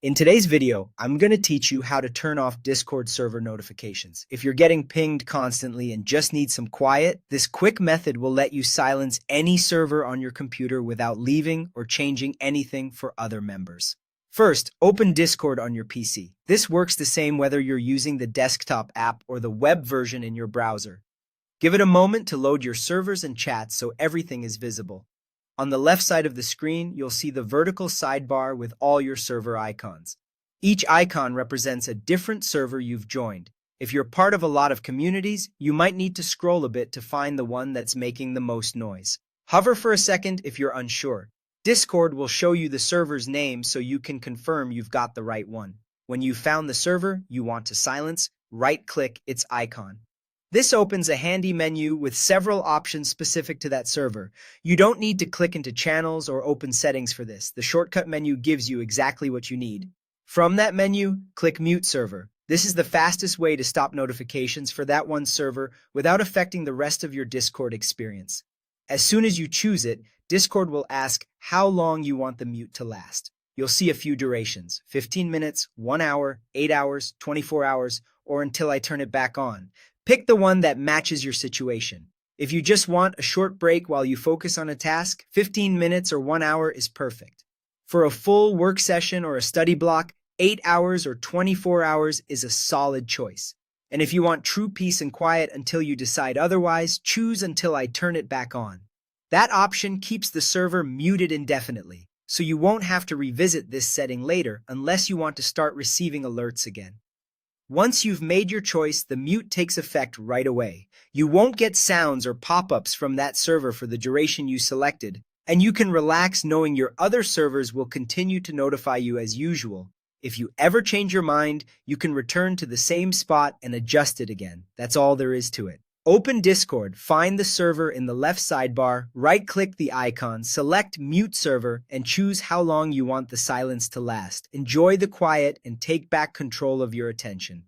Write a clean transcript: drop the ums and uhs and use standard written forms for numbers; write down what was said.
In today's video, I'm going to teach you how to turn off Discord server notifications. If you're getting pinged constantly and just need some quiet, this quick method will let you silence any server on your computer without leaving or changing anything for other members. First, open Discord on your PC. This works the same whether you're using the desktop app or the web version in your browser. Give it a moment to load your servers and chats so everything is visible. On the left side of the screen, you'll see the vertical sidebar with all your server icons. Each icon represents a different server you've joined. If you're part of a lot of communities, you might need to scroll a bit to find the one that's making the most noise. Hover for a second if you're unsure. Discord will show you the server's name so you can confirm you've got the right one. When you've found the server you want to silence, right-click its icon. This opens a handy menu with several options specific to that server. You don't need to click into channels or open settings for this. The shortcut menu gives you exactly what you need. From that menu, click Mute Server. This is the fastest way to stop notifications for that one server without affecting the rest of your Discord experience. As soon as you choose it, Discord will ask how long you want the mute to last. You'll see a few durations: 15 minutes, 1 hour, 8 hours, 24 hours, or until I turn it back on. Pick the one that matches your situation. If you just want a short break while you focus on a task, 15 minutes or 1 hour is perfect. For a full work session or a study block, 8 hours or 24 hours is a solid choice. And if you want true peace and quiet until you decide otherwise, choose until I turn it back on. That option keeps the server muted indefinitely, so you won't have to revisit this setting later unless you want to start receiving alerts again. Once you've made your choice, the mute takes effect right away. You won't get sounds or pop-ups from that server for the duration you selected, and you can relax knowing your other servers will continue to notify you as usual. If you ever change your mind, you can return to the same spot and adjust it again. That's all there is to it. Open Discord, find the server in the left sidebar, right-click the icon, select Mute Server, and choose how long you want the silence to last. Enjoy the quiet and take back control of your attention.